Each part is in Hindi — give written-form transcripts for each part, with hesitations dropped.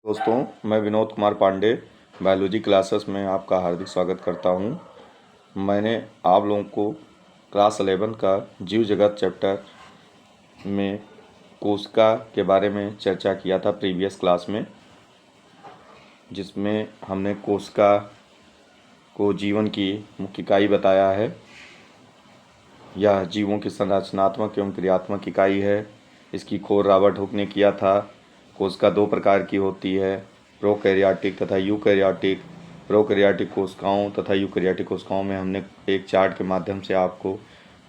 दोस्तों, मैं विनोद कुमार पांडे बायोलॉजी क्लासेस में आपका हार्दिक स्वागत करता हूं। मैंने आप लोगों को क्लास 11 का जीव जगत चैप्टर में कोशिका के बारे में चर्चा किया था प्रीवियस क्लास में, जिसमें हमने कोशिका को जीवन की मुख्य इकाई बताया है। यह जीवों की संरचनात्मक एवं क्रियात्मक इकाई है। इसकी खोज रॉबर्ट हुक ने किया था। कोशिका दो प्रकार की होती है, प्रोकैरियोटिक तथा यूकैरियोटिक। प्रोकैरियोटिक कोशिकाओं तथा यूकैरियोटिक कोशिकाओं में हमने एक चार्ट के माध्यम से आपको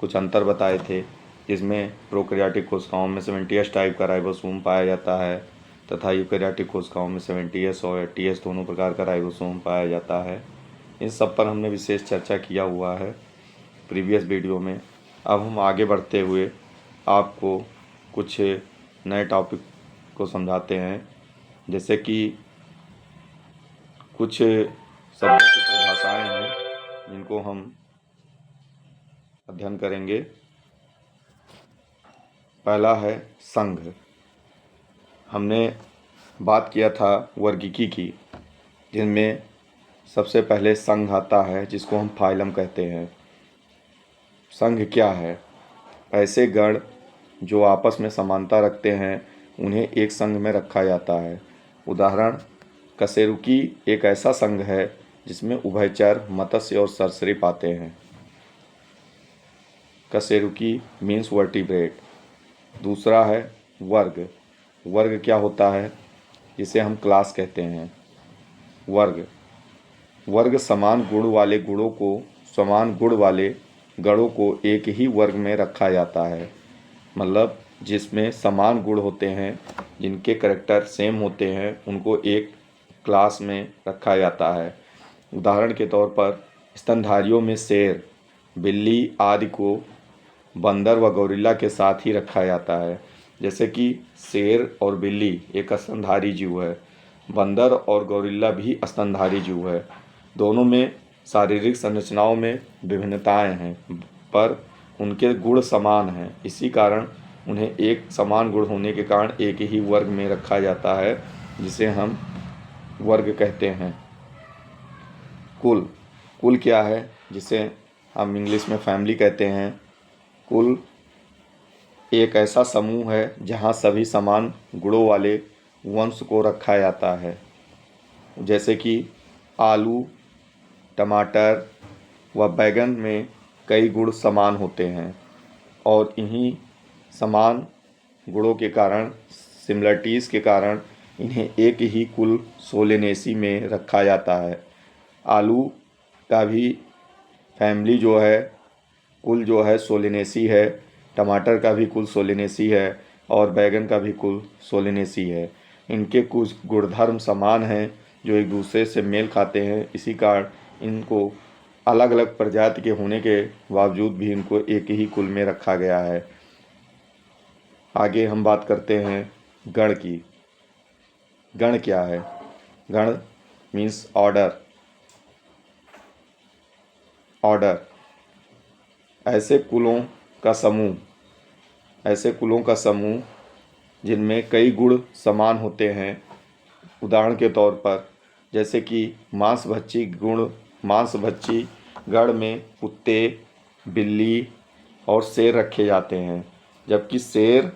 कुछ अंतर बताए थे, जिसमें प्रोकैरियोटिक कोशिकाओं में 70S टाइप का राइबोसोम पाया जाता है तथा यूकैरियोटिक कोशिकाओं में 70S और 80S दोनों प्रकार का राइबोसोम पाया जाता है। इन सब पर हमने विशेष चर्चा किया हुआ है प्रीवियस वीडियो में। अब हम आगे बढ़ते हुए आपको कुछ नए टॉपिक को समझाते हैं, जैसे कि कुछ शब्दों की परिभाषाएं हैं जिनको हम अध्ययन करेंगे। पहला है संघ। हमने बात किया था वर्गीकी की, जिनमें सबसे पहले संघ आता है, जिसको हम फाइलम कहते हैं। संघ क्या है? ऐसे गण जो आपस में समानता रखते हैं, उन्हें एक संघ में रखा जाता है। उदाहरण, कशेरुकी एक ऐसा संघ है जिसमें उभयचर, मत्स्य और सरीसृप आते हैं। कशेरुकी मीन्स वर्टिब्रेट। दूसरा है वर्ग। वर्ग क्या होता है? जिसे हम क्लास कहते हैं। वर्ग समान गुण वाले गणों को एक ही वर्ग में रखा जाता है। मतलब जिसमें समान गुण होते हैं, जिनके करैक्टर सेम होते हैं, उनको एक क्लास में रखा जाता है। उदाहरण के तौर पर स्तनधारियों में शेर, बिल्ली आदि को बंदर व गौरिल्ला के साथ ही रखा जाता है। जैसे कि शेर और बिल्ली एक स्तनधारी जीव है, बंदर और गौरिल्ला भी स्तनधारी जीव है। दोनों में शारीरिक संरचनाओं में विभिन्नताएं हैं, पर उनके गुण समान हैं। इसी कारण उन्हें एक समान गुण होने के कारण एक ही वर्ग में रखा जाता है, जिसे हम वर्ग कहते हैं। कुल क्या है? जिसे हम इंग्लिश में फैमिली कहते हैं। कुल एक ऐसा समूह है जहाँ सभी समान गुणों वाले वंश को रखा जाता है। जैसे कि आलू, टमाटर व बैगन में कई गुण समान होते हैं, और इन्हीं समान गुणों के कारण, सिमिलरिटीज़ के कारण, इन्हें एक ही कुल सोलेनेसी में रखा जाता है। आलू का भी फैमिली जो है, कुल जो है सोलेनेसी है। टमाटर का भी कुल सोलेनेसी है और बैगन का भी कुल सोलेनेसी है। इनके कुछ गुणधर्म समान हैं जो एक दूसरे से मेल खाते हैं। इसी कारण इनको अलग अलग प्रजाति के होने के बावजूद भी इनको एक ही कुल में रखा गया है। आगे हम बात करते हैं गण की। गण क्या है? गण मीन्स ऑर्डर। ऐसे कुलों का समूह जिनमें कई गुण समान होते हैं। उदाहरण के तौर पर जैसे कि मांसभक्षी गण में कुत्ते, बिल्ली और शेर रखे जाते हैं, जबकि शेर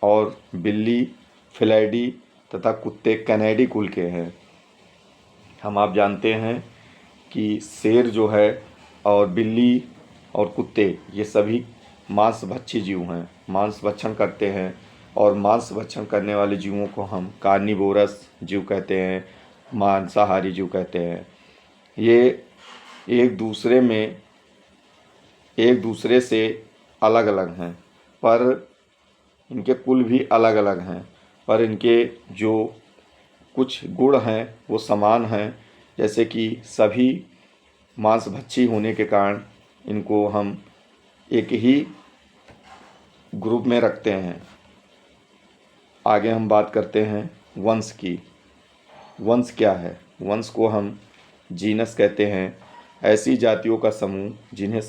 और बिल्ली फिलैडी तथा कुत्ते कैनेडी कुल के हैं। आप जानते हैं कि शेर जो है और बिल्ली और कुत्ते, ये सभी मांसभक्षी जीव हैं, मांस भक्षण करते हैं। और मांस भक्षण करने वाले जीवों को हम कार्निवोरस जीव कहते हैं, मांसाहारी जीव कहते हैं। ये एक दूसरे से अलग अलग हैं, पर इनके कुल भी अलग अलग हैं, पर इनके जो कुछ गुण हैं वो समान हैं। जैसे कि सभी मांसभक्षी होने के कारण इनको हम एक ही ग्रुप में रखते हैं। आगे हम बात करते हैं वंश की। वंश क्या है? वंश को हम जीनस कहते हैं। ऐसी जातियों का समूह जिनमें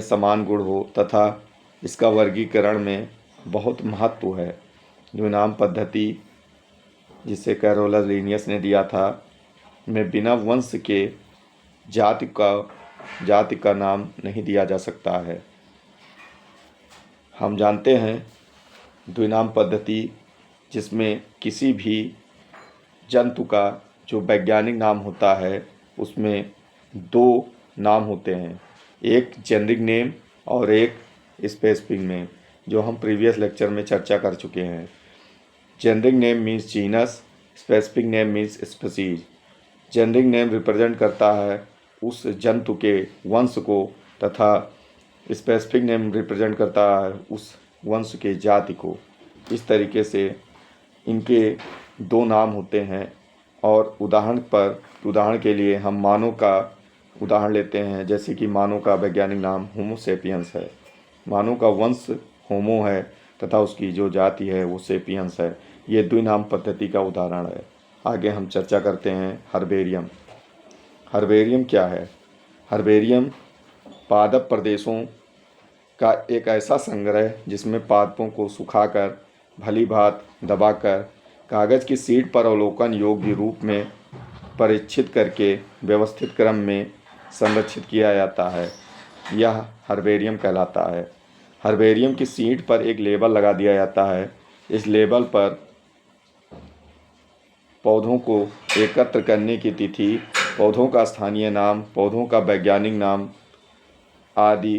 समान गुण हो तथा इसका वर्गीकरण में बहुत महत्व है। यूनाम पद्धति जिसे कैरोलस लिनियस ने दिया था, में बिना वंश के जाति का नाम नहीं दिया जा सकता है। हम जानते हैं द्विनाम पद्धति, जिसमें किसी भी जंतु का जो वैज्ञानिक नाम होता है उसमें दो नाम होते हैं, एक जेनरिक नेम और एक स्पेसिफिक नेम, जो हम प्रीवियस लेक्चर में चर्चा कर चुके हैं। Generic name means genus, specific name means species. Generic name represent करता है उस जंतु के वंश को तथा स्पेसिफिक नेम रिप्रेजेंट करता है उस वंश के जाति को। इस तरीके से इनके दो नाम होते हैं। और उदाहरण के लिए हम मानव का उदाहरण लेते हैं, जैसे कि मानव का वैज्ञानिक नाम होमो सेपियंस है। मानव का वंश होमो है तथा उसकी जो जाति है वो सेपियंस है। ये द्विनाम पद्धति का उदाहरण है। आगे हम चर्चा करते हैं हर्बेरियम। हर्बेरियम क्या है? हर्बेरियम पादप प्रदेशों का एक ऐसा संग्रह जिसमें पादपों को सुखाकर भली भांत दबाकर कागज़ की शीट पर अवलोकन योग्य रूप में परीक्षित करके व्यवस्थित क्रम में संरक्षित किया जाता है। यह हर्बेरियम कहलाता है। हर्बेरियम की शीट पर एक लेबल लगा दिया जाता है। इस लेबल पर पौधों को एकत्र करने की तिथि, पौधों का स्थानीय नाम, पौधों का वैज्ञानिक नाम आदि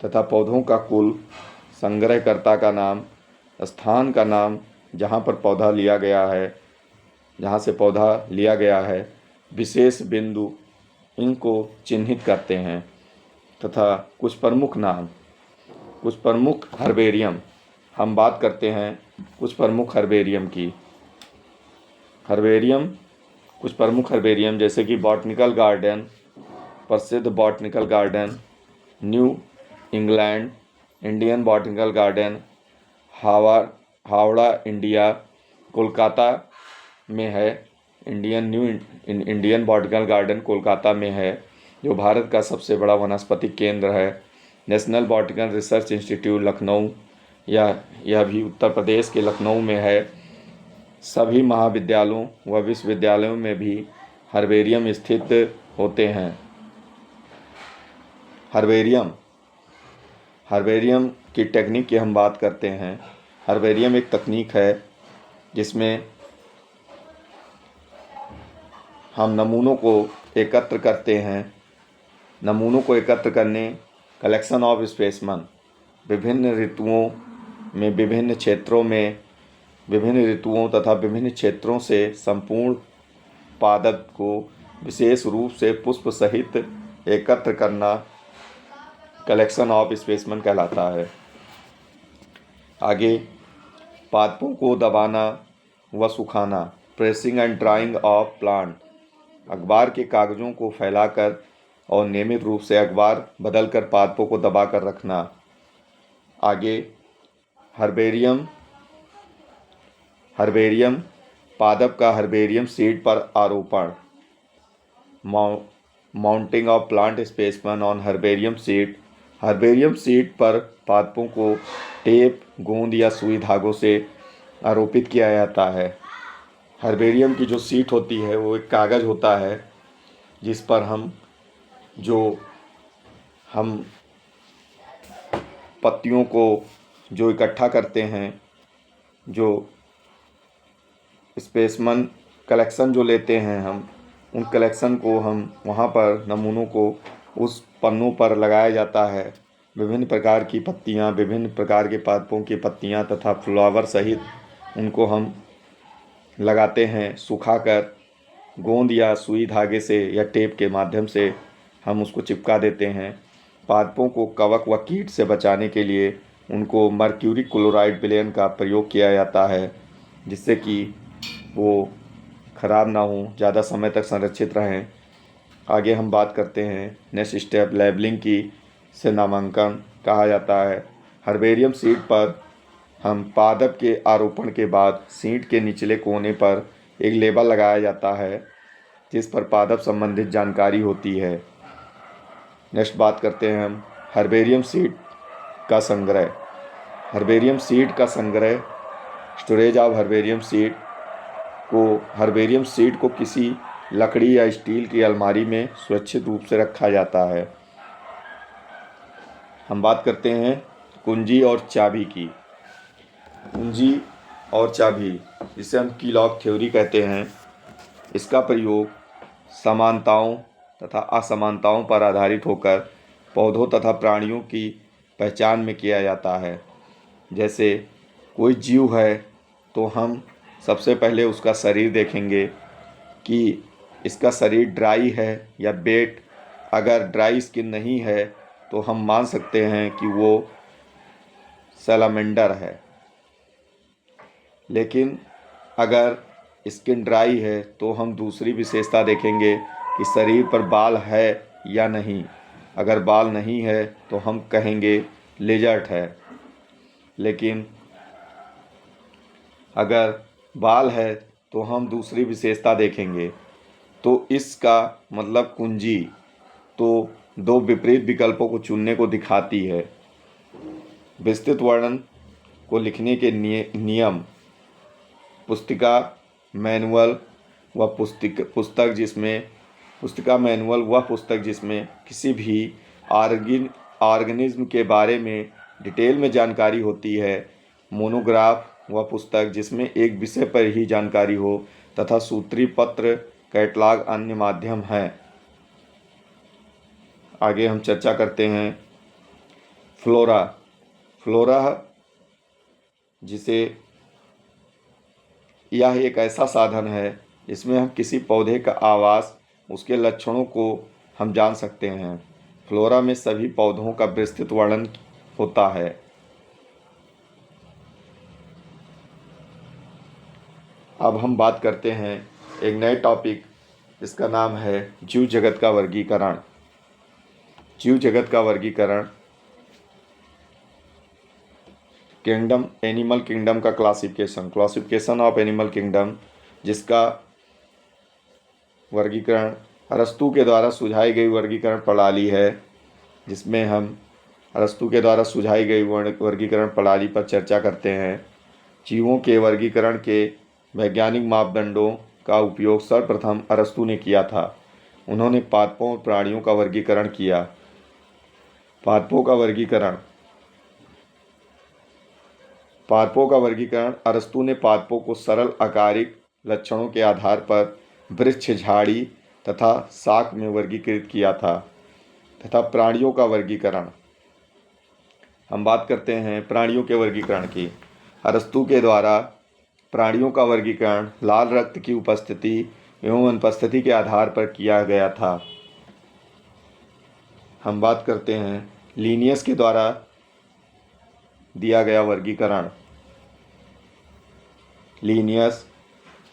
तथा पौधों का कुल, संग्रहकर्ता का नाम, स्थान का नाम जहाँ से पौधा लिया गया है, विशेष बिंदु, इनको चिन्हित करते हैं। तथा कुछ प्रमुख हर्बेरियम, हम बात करते हैं कुछ प्रमुख हर्बेरियम की। कुछ प्रमुख हर्बेरियम जैसे कि बॉटनिकल गार्डन, प्रसिद्ध botanical garden new England, Indian botanical garden Howrah India, Kolkata में है। इंडियन बॉटनिकल गार्डन कोलकाता में है, जो भारत का सबसे बड़ा वनस्पति केंद्र है। National botanical research institute Lucknow, यह भी उत्तर प्रदेश के लखनऊ में है। सभी महाविद्यालयों व विश्वविद्यालयों में भी हर्बेरियम स्थित होते हैं। हर्बेरियम की टेक्निक की हम बात करते हैं। हर्बेरियम एक तकनीक है जिसमें हम नमूनों को एकत्र करते हैं। नमूनों को एकत्र करने, कलेक्शन ऑफ स्पेसिमेन, विभिन्न ऋतुओं तथा विभिन्न क्षेत्रों से संपूर्ण पादप को विशेष रूप से पुष्प सहित एकत्र करना कलेक्शन ऑफ स्पेसिमेन कहलाता है। आगे पादपों को दबाना व सुखाना, pressing and drying of plant, अखबार के कागज़ों को फैलाकर और नियमित रूप से अखबार बदलकर पादपों को दबाकर रखना। आगे हर्बेरियम पादप का हर्बेरियम सीड पर आरोपण, mounting of plant specimen on herbarium seed, herbarium seed पर पादपों को टेप, गोंद या सुई धागों से आरोपित किया जाता है। हर्बेरियम की जो सीट होती है वो एक कागज़ होता है जिस पर हम पत्तियों को जो इकट्ठा करते हैं, जो स्पेसिमेन कलेक्शन जो लेते हैं, हम उन कलेक्शन को हम वहाँ पर नमूनों को उस पन्नों पर लगाया जाता है। विभिन्न प्रकार की पत्तियाँ, विभिन्न प्रकार के पादपों की पत्तियाँ तथा फ्लावर सहित उनको हम लगाते हैं। सुखाकर गोंद या सुई धागे से या टेप के माध्यम से हम उसको चिपका देते हैं। पादपों को कवक व कीट से बचाने के लिए उनको मर्क्यूरी क्लोराइड विलयन का प्रयोग किया जाता है, जिससे कि वो ख़राब ना हो, ज़्यादा समय तक संरक्षित रहें। आगे हम बात करते हैं नेक्स्ट स्टेप लेबलिंग की, से नामांकन कहा जाता है। हर्बेरियम सीड पर हम पादप के आरोपण के बाद सीड के निचले कोने पर एक लेबल लगाया जाता है जिस पर पादप संबंधित जानकारी होती है। नेक्स्ट बात करते हैं हम हर्बेरियम सीड का संग्रह। हर्बेरियम सीड का संग्रह, स्टोरेज ऑफ हर्बेरियम सीड। को हर्बेरियम सीड को किसी लकड़ी या स्टील की अलमारी में सुरक्षित रूप से रखा जाता है। हम बात करते हैं कुंजी और चाबी की। कुंजी और चाबी, जिसे हम की लॉक थ्योरी कहते हैं, इसका प्रयोग समानताओं तथा असमानताओं पर आधारित होकर पौधों तथा प्राणियों की पहचान में किया जाता है। जैसे कोई जीव है तो हम सबसे पहले उसका शरीर देखेंगे कि इसका शरीर ड्राई है या वेट। अगर ड्राई स्किन नहीं है तो हम मान सकते हैं कि वो सैलामेंडर है। लेकिन अगर स्किन ड्राई है तो हम दूसरी विशेषता देखेंगे कि शरीर पर बाल है या नहीं। अगर बाल नहीं है तो हम कहेंगे लिजर्ट है। लेकिन अगर बाल है तो हम दूसरी विशेषता देखेंगे। तो इसका मतलब कुंजी तो दो विपरीत विकल्पों को चुनने को दिखाती है। विस्तृत वर्णन को लिखने के नियम पुस्तिका मैनुअल व पुस्तक जिसमें किसी भी ऑर्गेनिज्म के बारे में डिटेल में जानकारी होती है। मोनोग्राफ व पुस्तक जिसमें एक विषय पर ही जानकारी हो, तथा सूत्री पत्र, कैटलॉग अन्य माध्यम हैं। आगे हम चर्चा करते हैं फ्लोरा, जिसे यह एक ऐसा साधन है जिसमें हम किसी पौधे का आवास, उसके लक्षणों को हम जान सकते हैं। फ्लोरा में सभी पौधों का विस्तृत वर्णन होता है। अब हम बात करते हैं एक नए टॉपिक, जिसका नाम है जीव जगत का वर्गीकरण। जीव जगत का वर्गीकरण एनिमल किंगडम का क्लासिफिकेशन ऑफ एनिमल किंगडम, जिसका वर्गीकरण अरस्तू के द्वारा सुझाई गई वर्गीकरण प्रणाली है। जिसमें हम अरस्तू के द्वारा सुझाई गई वर्गीकरण प्रणाली पर चर्चा करते हैं। जीवों के वर्गीकरण के वैज्ञानिक मापदंडों का उपयोग सर्वप्रथम अरस्तू ने किया था। उन्होंने पादपों और प्राणियों का वर्गीकरण किया। पादपों का वर्गीकरण अरस्तू ने पादपों को सरल आकारिक लक्षणों के आधार पर वृक्ष, झाड़ी तथा शाक में वर्गीकृत किया था। तथा प्राणियों का वर्गीकरण, हम बात करते हैं प्राणियों के वर्गीकरण की। अरस्तू के द्वारा प्राणियों का वर्गीकरण लाल रक्त की उपस्थिति एवं अनुपस्थिति के आधार पर किया गया था। हम बात करते हैं लीनियस के द्वारा दिया गया वर्गीकरण।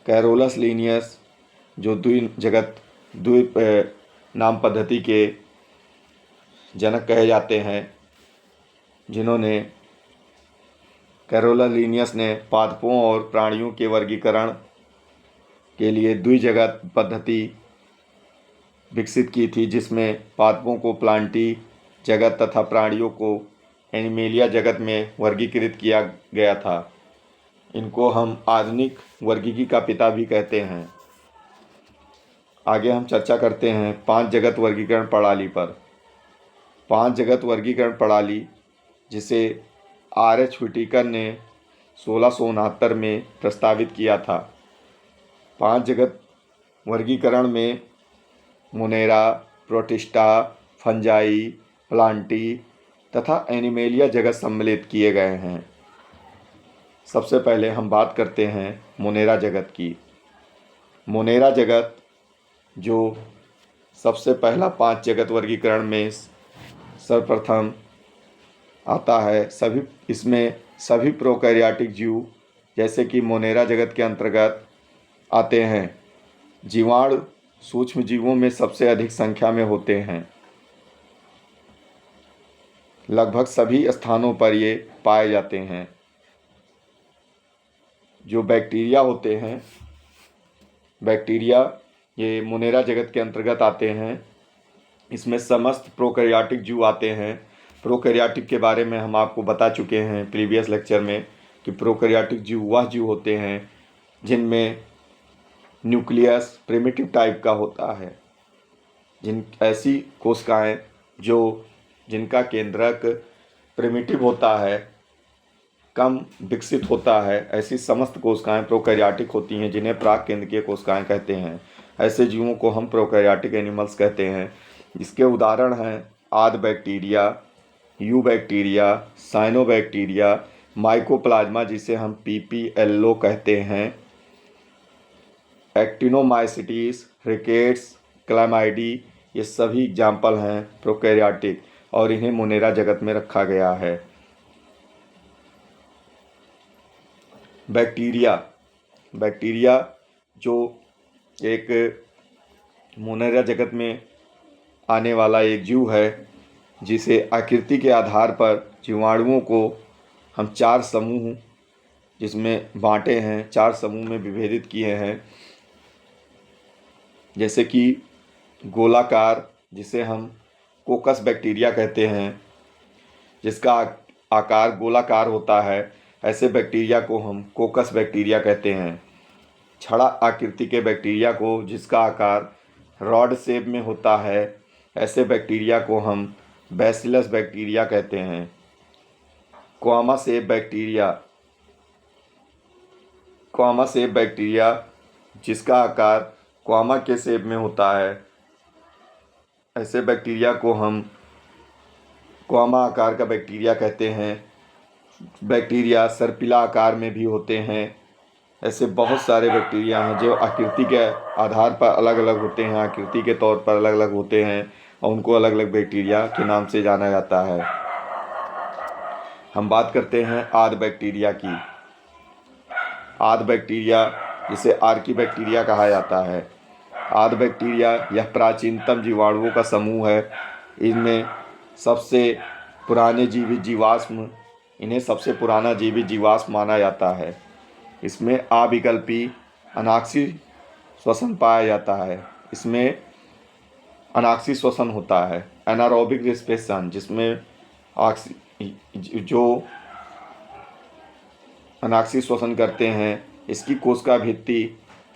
कैरोलस लीनियस, जो द्वीप नाम पद्धति के जनक कहे जाते हैं, जिन्होंने कैरोलस लीनियस ने पादपों और प्राणियों के वर्गीकरण के लिए द्विजगत पद्धति विकसित की थी, जिसमें पादपों को प्लांटी जगत तथा प्राणियों को एनिमेलिया जगत में वर्गीकृत किया गया था। इनको हम आधुनिक वर्गीकी का पिता भी कहते हैं। आगे हम चर्चा करते हैं 5 जगत वर्गीकरण प्रणाली पर। 5 जगत वर्गीकरण प्रणाली, जिसे R.H. व्हिटेकर ने 1669 में प्रस्तावित किया था। 5 जगत वर्गीकरण में मोनेरा, प्रोटिस्टा, फंजाई, प्लांटी तथा एनिमेलिया जगत सम्मिलित किए गए हैं। सबसे पहले हम बात करते हैं मोनेरा जगत की। मोनेरा जगत, जो सबसे पहला 5 जगत वर्गीकरण में सर्वप्रथम आता है, इसमें सभी प्रोकैरियोटिक जीव जैसे कि मोनेरा जगत के अंतर्गत आते हैं। जीवाणु सूक्ष्म जीवों में सबसे अधिक संख्या में होते हैं। लगभग सभी स्थानों पर ये पाए जाते हैं। जो बैक्टीरिया होते हैं, ये मोनेरा जगत के अंतर्गत आते हैं। इसमें समस्त प्रोकैरियोटिक जीव आते हैं। प्रोकैरियोटिक के बारे में हम आपको बता चुके हैं प्रीवियस लेक्चर में कि प्रोकैरियोटिक जीव वह जीव होते हैं जिनमें न्यूक्लियस प्रिमिटिव टाइप का होता है। ऐसी कोशिकाएं जिनका केंद्रक प्रिमिटिव होता है, कम विकसित होता है, ऐसी समस्त कोशिकाएं प्रोकैरियोटिक होती हैं, जिन्हें प्राक केंद्रकीय कोशिकाएं कहते हैं। ऐसे जीवों को हम प्रोकैरियोटिक एनिमल्स कहते हैं। इसके उदाहरण हैं आद bacteria, you bacteria, cyanobacteria, mycoplasma जिसे हम पीपीएलओ कहते हैं, एक्टिनोमाइसिटीज, रिकेट्स, क्लैमाइडी, ये सभी एग्जाम्पल हैं प्रोकैरियोटिक, और इन्हें मोनेरा जगत में रखा गया है। बैक्टीरिया जो एक मोनेरा जगत में आने वाला एक जीव है, जिसे आकृति के आधार पर जीवाणुओं को हम 4 समूह जिसमें बांटे हैं, 4 समूह में विभेदित किए हैं। जैसे कि गोलाकार, जिसे हम कोकस बैक्टीरिया कहते हैं, जिसका आकार गोलाकार होता है, ऐसे बैक्टीरिया को हम कोकस बैक्टीरिया कहते हैं। छड़ा आकृति के बैक्टीरिया को, जिसका आकार रॉड शेप में होता है, ऐसे बैक्टीरिया को हम बैसिलस बैक्टीरिया कहते हैं। क्वामा शेप बैक्टीरिया जिसका आकार क्वामा के शेप में होता है, ऐसे बैक्टीरिया को हम क्वामा आकार का बैक्टीरिया कहते हैं। बैक्टीरिया सर्पिला आकार में भी होते हैं। ऐसे बहुत सारे बैक्टीरिया हैं जो आकृति के आधार पर अलग अलग होते हैं, आकृति के तौर पर अलग अलग होते हैं, और उनको अलग अलग बैक्टीरिया के नाम से जाना जाता है। हम बात करते हैं आद बैक्टीरिया की। आद बैक्टीरिया जिसे आर्की बैक्टीरिया कहा जाता है। आद बैक्टीरिया यह प्राचीनतम जीवाणुओं का समूह है। इनमें सबसे पुराने जीवित जीवाश्म इन्हें सबसे पुराना जीवित जीवाश्म माना जाता है। इसमें अविकल्पी अनाक्षी श्वसन पाया जाता है। इसमें अनाक्षी श्वसन होता है, एनारोबिक रेस्पिरेशन, जिसमें जो अनाक्षी श्वसन करते हैं। इसकी कोशिका भित्ति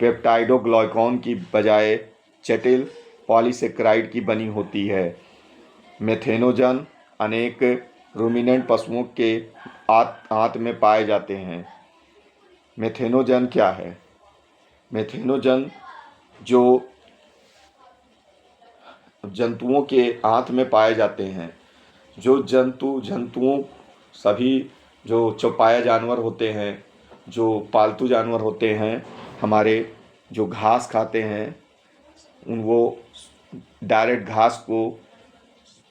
पेप्टाइडोग्लाइकॉन की बजाय जटिल पॉलीसेकेराइड की बनी होती है। मेथेनोजन अनेक रूमिनेंट पशुओं के आंत में पाए जाते हैं। मेथेनोजन क्या है? मेथेनोजन जो जंतुओं के आंत में पाए जाते हैं। जो जंतुओं सभी जो चौपाया जानवर होते हैं, जो पालतू जानवर होते हैं हमारे, जो घास खाते हैं, वो डायरेक्ट घास को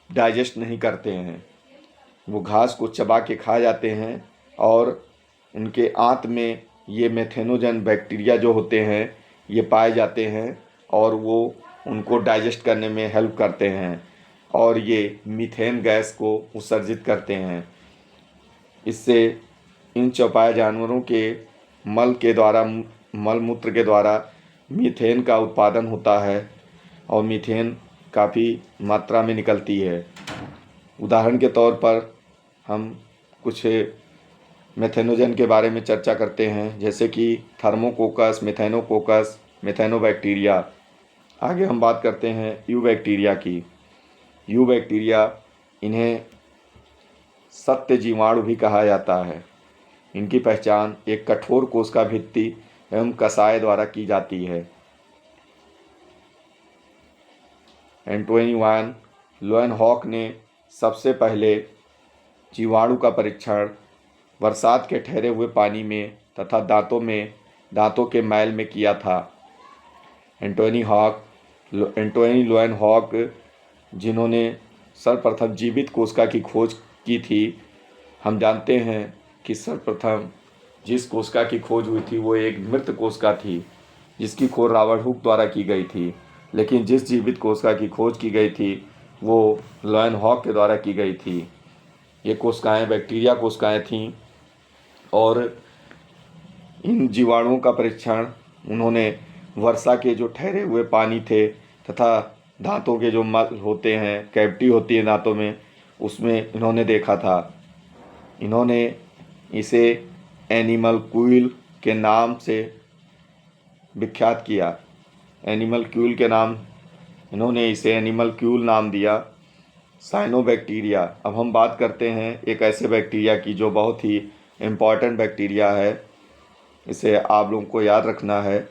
डाइजेस्ट नहीं करते हैं। वो घास को चबा के खा जाते हैं, और उनके आंत में ये मेथेनोजन बैक्टीरिया जो होते हैं ये पाए जाते हैं, और वो उनको डाइजेस्ट करने में हेल्प करते हैं, और ये मीथेन गैस को उत्सर्जित करते हैं। इससे इन चौपाया जानवरों के मल मूत्र के द्वारा मीथेन का उत्पादन होता है, और मीथेन काफ़ी मात्रा में निकलती है। उदाहरण के तौर पर हम कुछ मेथेनोजन के बारे में चर्चा करते हैं, जैसे कि थर्मोकोकस, मेथेनोकोकस, मेथेनोबैक्टीरिया। आगे हम बात करते हैं यू बैक्टीरिया की। यू बैक्टीरिया, इन्हें सत्य जीवाणु भी कहा जाता है। इनकी पहचान एक कठोर कोशिका भित्ति एवं कषाय द्वारा की जाती है। एंटोनी वैन लोएनहॉक ने सबसे पहले जीवाणु का परीक्षण बरसात के ठहरे हुए पानी में तथा दांतों के मैल में किया था। एंटोनी लोएनहॉक, जिन्होंने सर्वप्रथम जीवित कोशिका की खोज की थी, हम जानते हैं कि सर्वप्रथम जिस कोशिका की खोज हुई थी वो एक मृत कोशिका थी, जिसकी खोज रॉबर्ट हुक द्वारा की गई थी। लेकिन जिस जीवित कोशिका की खोज की गई थी वो लोएनहॉक के द्वारा की गई थी। ये कोशिकाएं बैक्टीरिया कोशिकाएं थीं, और इन जीवाणुओं का परीक्षण उन्होंने वर्षा के जो ठहरे हुए पानी थे तथा दांतों के जो मल होते हैं, कैविटी होती है दांतों में, उसमें इन्होंने देखा था। इन्होंने इसे एनिमल क्यूल के नाम से विख्यात किया। एनिमलक्यूल के नाम, इन्होंने इसे एनिमलक्यूल नाम दिया। साइनोबैक्टीरिया। अब हम बात करते हैं एक ऐसे बैक्टीरिया की जो बहुत ही इम्पॉर्टेंट बैक्टीरिया है, इसे आप लोगों को याद रखना है।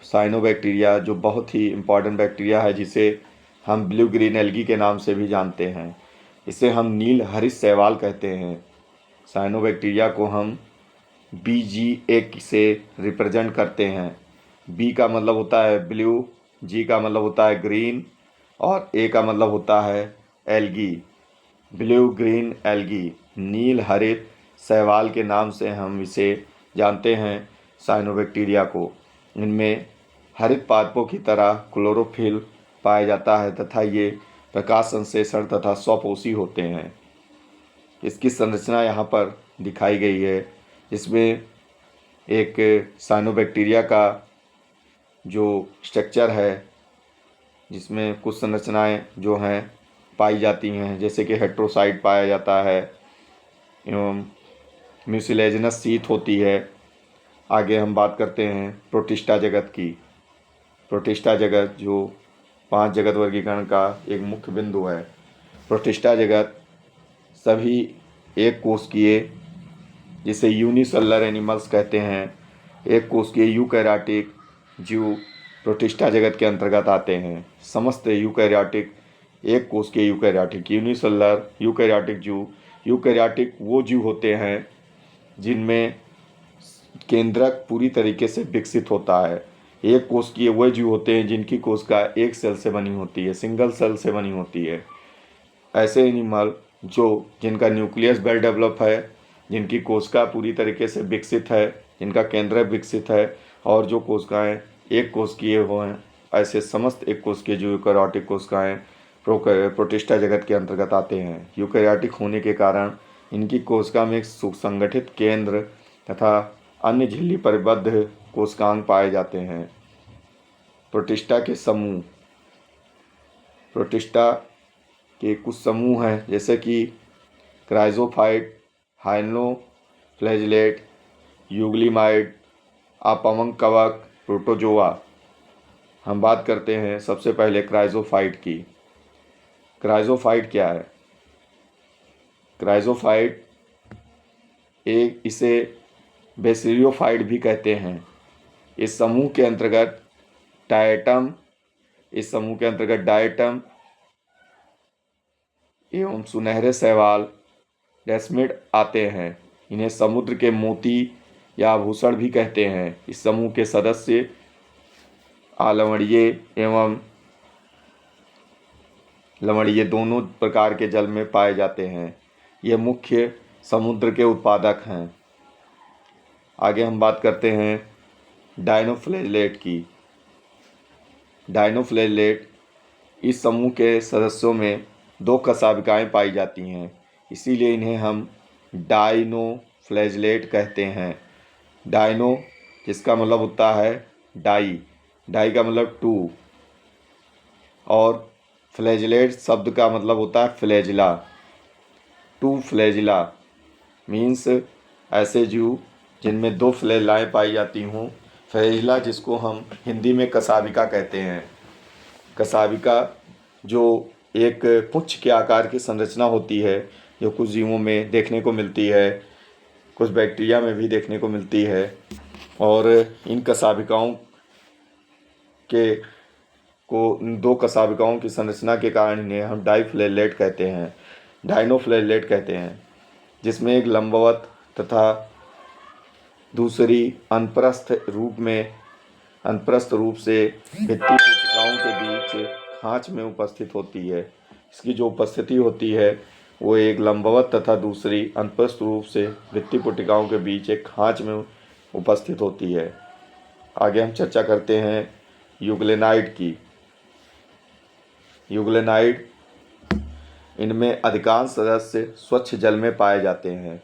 साइनोबैक्टीरिया जो बहुत ही इम्पॉर्टेंट बैक्टीरिया है, जिसे हम ब्लू ग्रीन एल्गी के नाम से भी जानते हैं। इसे हम नील हरित शैवाल कहते हैं। साइनोबैक्टीरिया को हम BGA से रिप्रेजेंट करते हैं। B का मतलब होता है ब्लू, G का मतलब होता है ग्रीन और A का मतलब होता है एल्गी। ब्लू ग्रीन एल्गी, नील हरित शैवाल के नाम से हम इसे जानते हैं साइनोबैक्टीरिया को। इनमें हरित पादपों की तरह क्लोरोफिल पाया जाता है तथा ये प्रकाश संश्लेषण तथा स्वपोषी होते हैं। इसकी संरचना यहाँ पर दिखाई गई है, जिसमें एक साइनोबैक्टीरिया का जो स्ट्रक्चर है, जिसमें कुछ संरचनाएं जो हैं पाई जाती हैं, जैसे कि हेट्रोसाइट पाया जाता है एवं म्यूसिलेजिनस शीथ होती है। आगे हम बात करते हैं प्रोटिस्टा जगत की। प्रोटिस्टा जगत जो 5 जगत वर्गीकरण का एक मुख्य बिंदु है। प्रोटिस्टा जगत सभी एक कोशिकीय, जिसे यूनिसेलुलर एनिमल्स कहते हैं, एक कोशिकीय यूकैरियोटिक जीव प्रोटिस्टा जगत के अंतर्गत आते हैं। समस्त यूकैरियोटिक, एक कोशिकीय यूकैरियोटिक, यूनिसेलुलर यूकैरियोटिक जीव। यूकैरियोटिक वो जीव होते हैं जिनमें केंद्रक पूरी तरीके से विकसित होता है। एक कोशिकीय वो जीव होते हैं जिनकी कोशिका एक सेल से बनी होती है, सिंगल सेल से बनी होती है। ऐसे एनिमल जिनका न्यूक्लियस वेल डेवलप है, जिनकी कोशिका पूरी तरीके से विकसित है, जिनका केंद्र विकसित है और जो कोशिकाएं एक कोशिकीय हो हैं, ऐसे समस्त एक कोशिकीय जो यूकैरियोटिक कोशिकाएं प्रोटिस्टा जगत के अंतर्गत आते हैं। यूकैरियोटिक होने के कारण इनकी कोशिका में एक सुसंगठित केंद्र तथा अन्य झिल्ली परिबद्ध कोशिकांग पाए जाते हैं। प्रोटिस्टा के समूह। प्रोटिस्टा के कुछ समूह हैं, जैसे कि क्राइजोफाइट, हाइनोफ्लैजिलेट, यूग्लिमाइड, अपवंग कवक, प्रोटोजोआ। हम बात करते हैं सबसे पहले क्राइजोफाइट की। क्राइजोफाइट क्या है? क्राइजोफाइट इसे बेसिलियोफाइट भी कहते हैं। इस समूह के अंतर्गत डायटम एवं सुनहरे शैवाल डेस्मिड आते हैं। इन्हें समुद्र के मोती या आभूषण भी कहते हैं। इस समूह के सदस्य लवणीय एवं लवणीय दोनों प्रकार के जल में पाए जाते हैं। ये मुख्य समुद्र के उत्पादक हैं। आगे हम बात करते हैं डायनोफ्लैजिलेट की। डायनोफ्लैजिलेट, इस समूह के सदस्यों में 2 कशाभिकाएँ पाई जाती हैं, इसीलिए इन्हें हम डायनोफ्लैजिलेट कहते हैं। डायनो जिसका मतलब होता है डाई, डाई का मतलब 2, और फ्लैजिलेट शब्द का मतलब होता है फ्लैजिला। 2 फ्लैजिला मीन्स ऐसे जीव जिनमें 2 फ्लैजिलाएँ पाई जाती हों। फ्लैजिला जिसको हम हिंदी में कशाभिका कहते हैं। कशाभिका जो एक पुच्छ के आकार की संरचना होती है, जो कुछ जीवों में देखने को मिलती है, कुछ बैक्टीरिया में भी देखने को मिलती है। और इन कशाभिकाओं इन 2 कशाभिकाओं की संरचना के कारण इन्हें हम डाइफ्लैजिलेट कहते हैं, डायनोफ्लैजिलेट कहते हैं, जिसमें एक लंबवत तथा दूसरी अनप्रस्थ रूप से भित्ति कोशिकाओं के बीच खाँच में उपस्थित होती है। इसकी जो उपस्थिति होती है वो एक लंबवत तथा दूसरी अनप्रस्थ रूप से भित्ति पुटिकाओं के बीच एक खाँच में उपस्थित होती है। आगे हम चर्चा करते हैं यूग्लेनाइड की। यूग्लेनाइड, इनमें अधिकांश सदस्य स्वच्छ जल में पाए जाते हैं।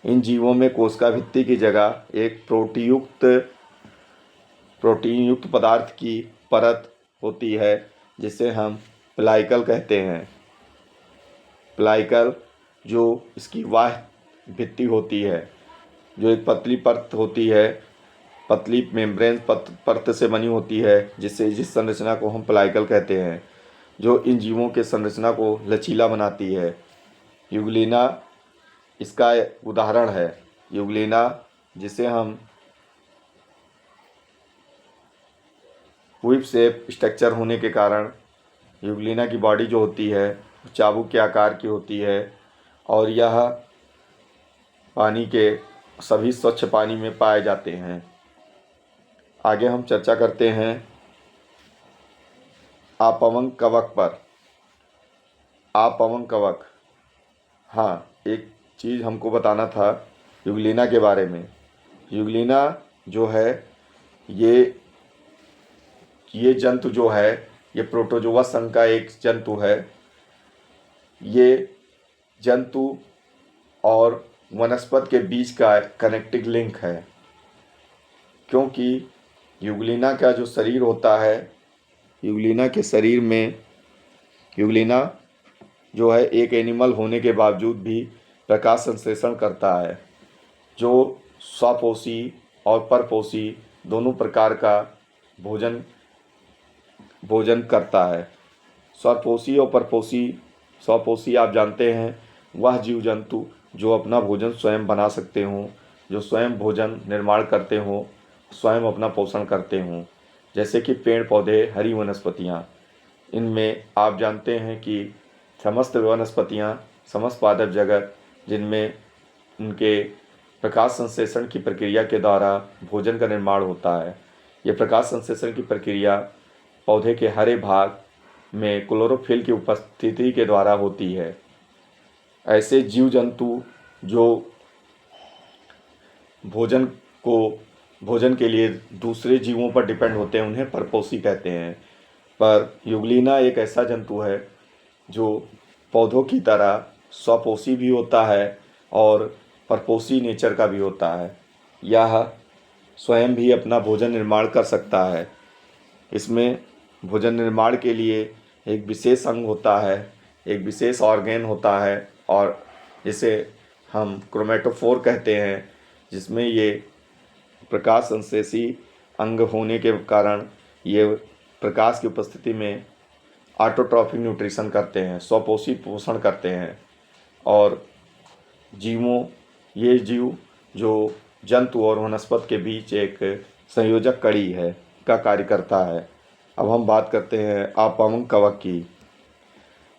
इन जीवों में कोशिका भित्ति की जगह एक प्रोटीन युक्त पदार्थ की परत होती है, जिसे हम पेलाइकल कहते हैं। पेलाइकल जो इसकी बाह्य भित्ति होती है, जो एक पतली परत होती है, पतली मेम्ब्रेन परत से बनी होती है, जिस संरचना को हम पेलाइकल कहते हैं, जो इन जीवों के संरचना को लचीला बनाती है। यूग्लिना इसका उदाहरण है। यूग्लिना जिसे हम व्हीप शेप स्ट्रक्चर होने के कारण यूग्लिना की बॉडी जो होती है चाबुक के आकार की होती है, और यह पानी के सभी स्वच्छ पानी में पाए जाते हैं। आगे हम चर्चा करते हैं आपवंक कवक पर। आपवंक कवक, हाँ, एक चीज़ हमको बताना था यूग्लिना के बारे में। यूग्लिना जो है ये जंतु जो है ये प्रोटोजोआ संघ का एक जंतु है। ये जंतु और वनस्पति के बीच का कनेक्टिंग लिंक है, क्योंकि यूग्लिना का जो शरीर होता है, यूग्लिना के शरीर में यूग्लिना जो है एक एनिमल होने के बावजूद भी प्रकाश संश्लेषण करता है, जो स्वपोषी और परपोषी दोनों प्रकार का भोजन करता है। स्वपोषी और परपोषी, स्वपोषी आप जानते हैं वह जीव जंतु जो अपना भोजन स्वयं बना सकते हों, जो स्वयं भोजन निर्माण करते हों, स्वयं अपना पोषण करते हों, जैसे कि पेड़ पौधे, हरी वनस्पतियाँ। इनमें आप जानते हैं कि समस्त वनस्पतियाँ, समस्त पादप जगत, जिनमें उनके प्रकाश संश्लेषण की प्रक्रिया के द्वारा भोजन का निर्माण होता है। ये प्रकाश संश्लेषण की प्रक्रिया पौधे के हरे भाग में क्लोरोफिल की उपस्थिति के द्वारा होती है। ऐसे जीव जंतु जो भोजन के लिए दूसरे जीवों पर डिपेंड होते हैं उन्हें परपोषी कहते हैं। पर यूग्लिना एक ऐसा जंतु है जो पौधों की तरह स्वपोषी भी होता है और परपोषी नेचर का भी होता है। यह स्वयं भी अपना भोजन निर्माण कर सकता है। इसमें भोजन निर्माण के लिए एक विशेष अंग होता है, एक विशेष ऑर्गेन होता है, और जिसे हम क्रोमेटोफोर कहते हैं, जिसमें ये प्रकाश संश्लेषी अंग होने के कारण ये प्रकाश की उपस्थिति में ऑटोट्रॉफिक न्यूट्रिशन करते हैं, स्वपोषी पोषण करते हैं। और ये जीव जो जंतु और वनस्पति के बीच एक संयोजक कड़ी है का कार्य करता है। अब हम बात करते हैं आपवंक कवक की।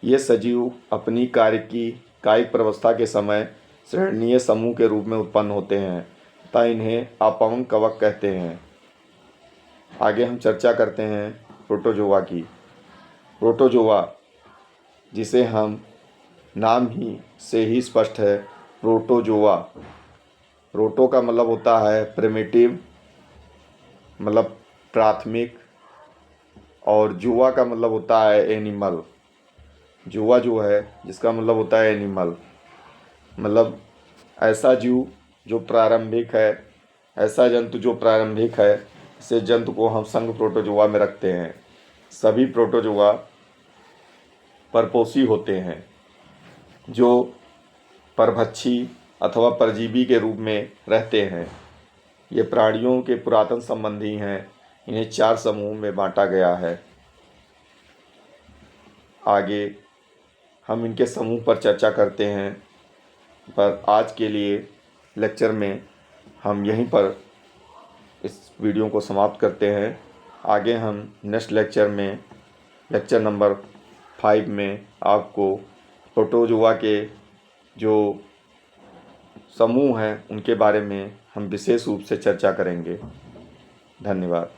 ये सजीव अपनी कायिक प्रवस्था के समय श्रेणीय समूह के रूप में उत्पन्न होते हैं, तथा इन्हें आपवंक कवक कहते हैं। आगे हम चर्चा करते हैं प्रोटोजोआ की। प्रोटोजोआ, जिसे हम नाम से ही स्पष्ट है, प्रोटोजोआ। प्रोटो का मतलब होता है प्रिमिटिव, मतलब प्राथमिक, और जुआ का मतलब होता है एनिमल। जुआ जो है जिसका मतलब होता है एनिमल, मतलब ऐसा जीव जो प्रारंभिक है, ऐसा जंतु जो प्रारंभिक है। इसे जंतु को हम संघ प्रोटोजोआ में रखते हैं। सभी प्रोटोजोआ परपोषी होते हैं, जो परभक्षी अथवा परजीवी के रूप में रहते हैं। ये प्राणियों के पुरातन संबंधी हैं। इन्हें 4 समूह में बांटा गया है। आगे हम इनके समूह पर चर्चा करते हैं, पर आज के लिए लेक्चर में हम यहीं पर इस वीडियो को समाप्त करते हैं। आगे हम नेक्स्ट लेक्चर में, लेक्चर नंबर 5 में आपको प्रोटोजोआ के जो समूह हैं उनके बारे में हम विशेष रूप से चर्चा करेंगे। धन्यवाद।